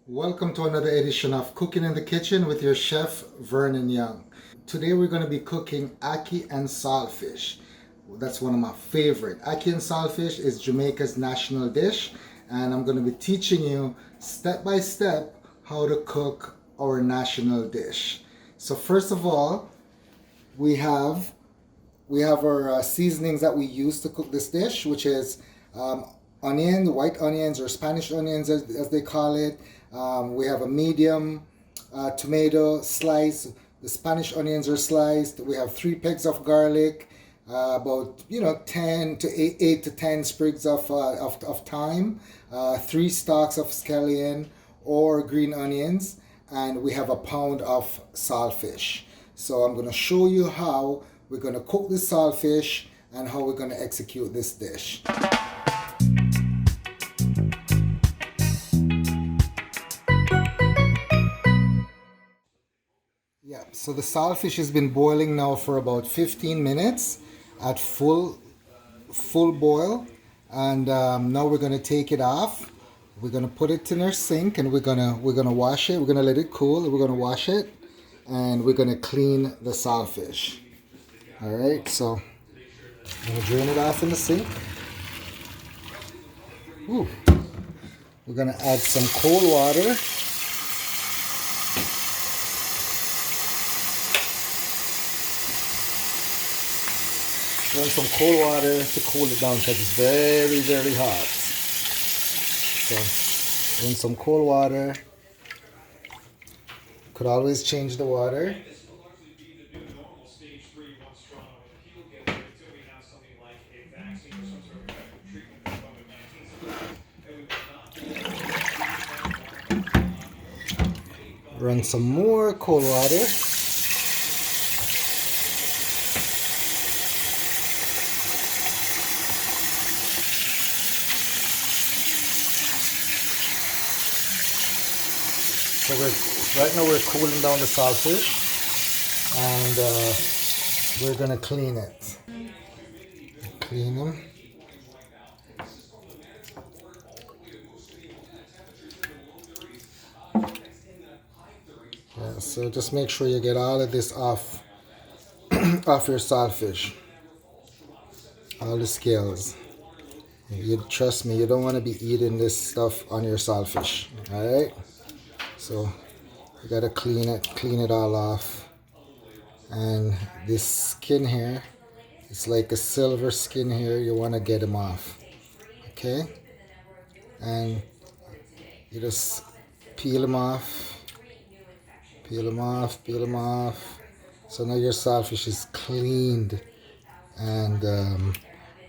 Welcome to another edition of Cooking in the Kitchen with your chef Vernon Young. Today we're going to be cooking ackee and saltfish. That's one of my favorite. Ackee and saltfish is Jamaica's national dish, and I'm going to be teaching you step by step how to cook our national dish. So first of all, we have our seasonings that we use to cook this dish, which is white onions or Spanish onions as they call it. We have a medium tomato slice. The Spanish onions are sliced. We have 3 pegs of garlic, about 10 to 8 to 10 sprigs of thyme, 3 stalks of scallion or green onions, and we have a pound of saltfish. So I'm going to show you how we're going to cook this saltfish and how we're going to execute this dish. Yeah, so the saltfish has been boiling now for about 15 minutes at full boil, and now we're going to take it off. We're going to put it in our sink, and we're gonna wash it. We're going to let it cool. We're going to wash it, and we're going to clean the saltfish. All right, so I'm going to drain it off in the sink. Ooh. We're going to add some cold water. Run some cold water to cool it down because it's very, very hot. So run some cold water. Could always change the water. Run some more cold water. So right now we're cooling down the saltfish, and we're gonna clean it. Clean them. Yeah, so just make sure you get all of this off off your saltfish. All the scales. You trust me, you don't want to be eating this stuff on your saltfish. Alright? So you gotta clean it all off. And this skin here, it's like a silver skin here, you wanna get them off. Okay? And you just peel them off. Peel them off, peel them off. So now your saltfish is cleaned and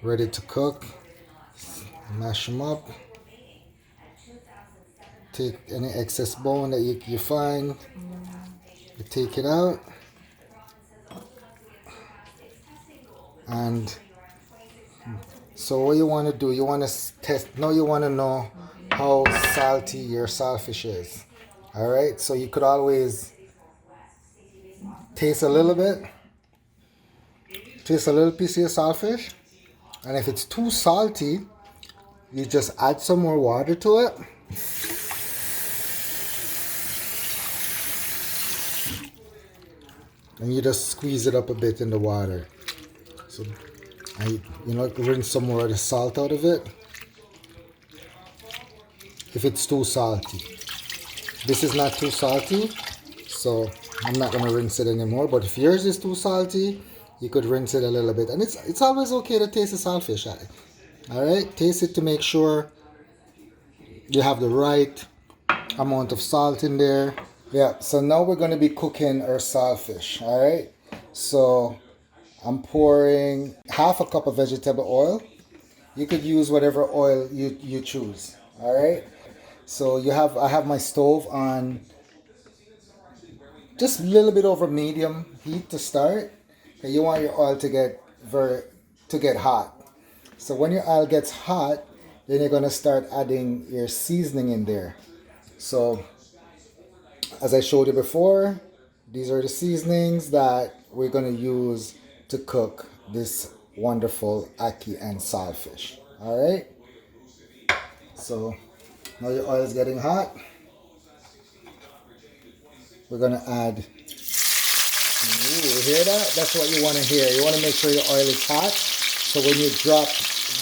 ready to cook. Mash them up. Take any excess bone that you find. You take it out. And so what you want to do, you want to test, now you want to know how salty your saltfish is. Alright, so you could always taste a little bit. Taste a little piece of your saltfish. And if it's too salty, you just add some more water to it. And you just squeeze it up a bit in the water. So, rinse some more of the salt out of it. If it's too salty. This is not too salty, so I'm not going to rinse it anymore. But if yours is too salty, you could rinse it a little bit. And it's always okay to taste the saltfish. Alright, taste it to make sure you have the right amount of salt in there. Yeah, so now we're going to be cooking our saltfish. Alright, so I'm pouring half a cup of vegetable oil. You could use whatever oil you choose. Alright, so I have my stove on just a little bit over medium heat to start. Okay, you want your oil to get hot. So when your oil gets hot, then you're gonna start adding your seasoning in there. So as I showed you before, these are the seasonings that we're gonna use to cook this wonderful ackee and saltfish. All right. So now your oil is getting hot. we're gonna add. Ooh, hear that? That's what you want to hear. You want to make sure your oil is hot, so when you drop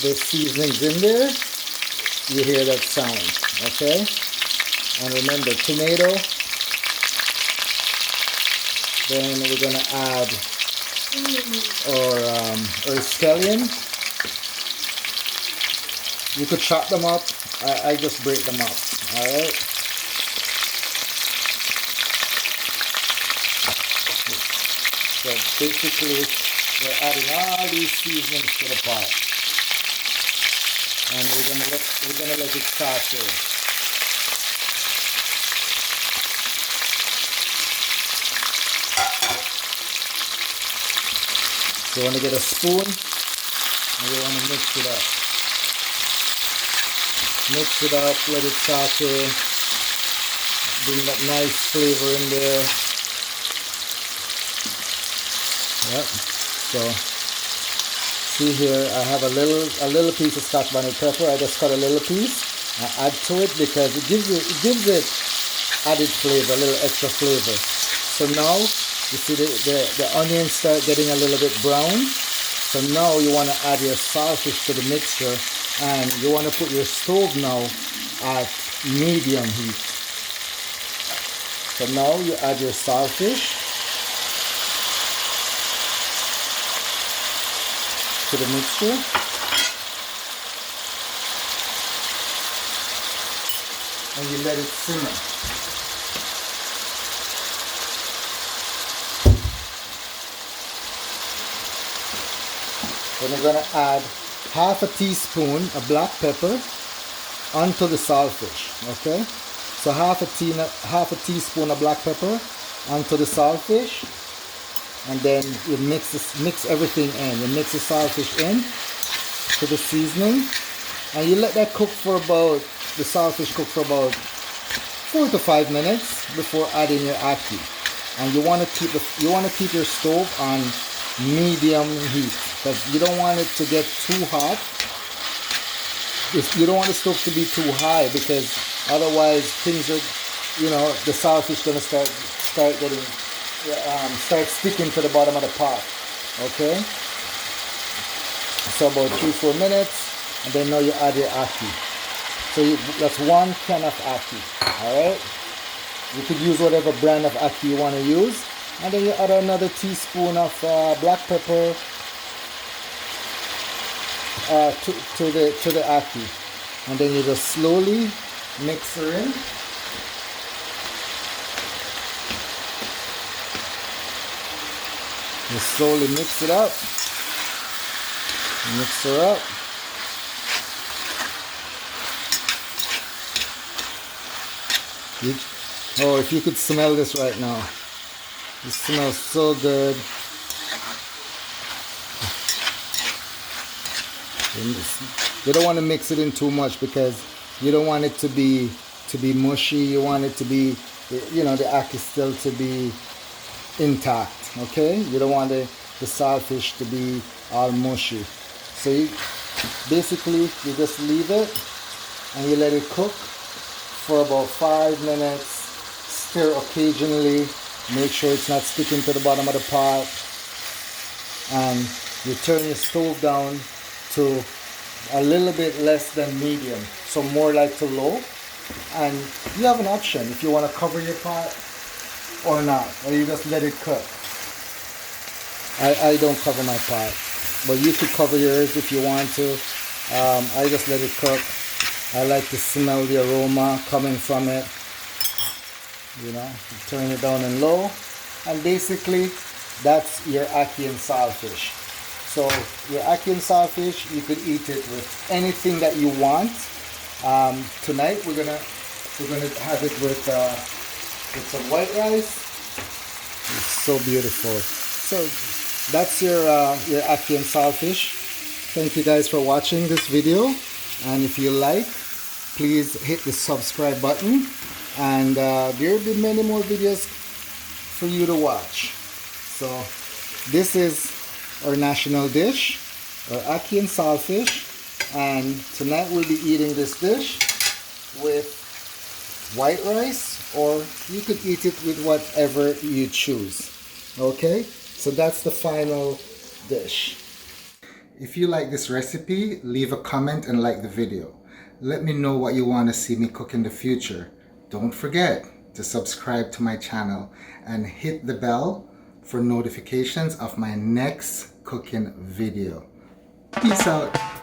the seasonings in there, you hear that sound. Okay? And remember, tomato. Then we're gonna add or scallion. You could chop them up. I just break them up. All right. So basically, we're adding all these seasonings to the pot, and we're gonna let it saute. So you want to get a spoon, and you want to mix it up. Mix it up, let it saute. Bring that nice flavor in there. Yep. So see here, I have a little piece of Scotch bonnet pepper. I just cut a little piece. I add to it because it gives it added flavor, a little extra flavor. So now you see the onions start getting a little bit brown. So now you want to add your saltfish to the mixture, and you want to put your stove now at medium heat. So now you add your saltfish to the mixture. And you let it simmer. Then we're going to add half a teaspoon of black pepper onto the saltfish. Okay? So half a teaspoon of black pepper onto the saltfish. And then you mix everything in. You mix the saltfish in to the seasoning, and you let that cook for about, the saltfish cook for about 4 to 5 minutes before adding your ackee. And you want to keep your stove on medium heat, because you don't want it to get too hot. You don't want the stove to be too high, because otherwise things are, the saltfish gonna start sticking to the bottom of the pot. Okay, so about 3-4 minutes, and then now you add your ackee. So that's 1 can of ackee. All right, you could use whatever brand of ackee you want to use, and then you add another teaspoon of black pepper to the ackee, and then you just slowly mix her in. You slowly mix it up. Mix her up. Oh, if you could smell this right now. It smells so good. You don't want to mix it in too much, because you don't want it to be mushy. You want it to be, the ackee still to be intact. Okay, you don't want the saltfish to be all mushy. So you just leave it and you let it cook for about 5 minutes. Stir occasionally. Make sure it's not sticking to the bottom of the pot. And you turn your stove down to a little bit less than medium, so more like to low. And you have an option if you want to cover your pot or not, or you just let it cook. I don't cover my pot, but you could cover yours if you want to. I just let it cook. I like to smell the aroma coming from it. Turn it down and low, and basically that's your Ackee and saltfish. So your Ackee and saltfish, you could eat it with anything that you want. Tonight we're gonna have it with some white rice. It's so beautiful. So that's your Ackee and saltfish. Thank you guys for watching this video, and if you like, please hit the subscribe button, and there will be many more videos for you to watch. So this is our national dish, our Ackee and saltfish, and tonight we'll be eating this dish with white rice or you could eat it with whatever you choose. Okay, so that's the final dish. If you like this recipe, leave a comment and like the video. Let me know what you want to see me cook in the future. Don't forget to subscribe to my channel and hit the bell for notifications of my next cooking video. Peace out.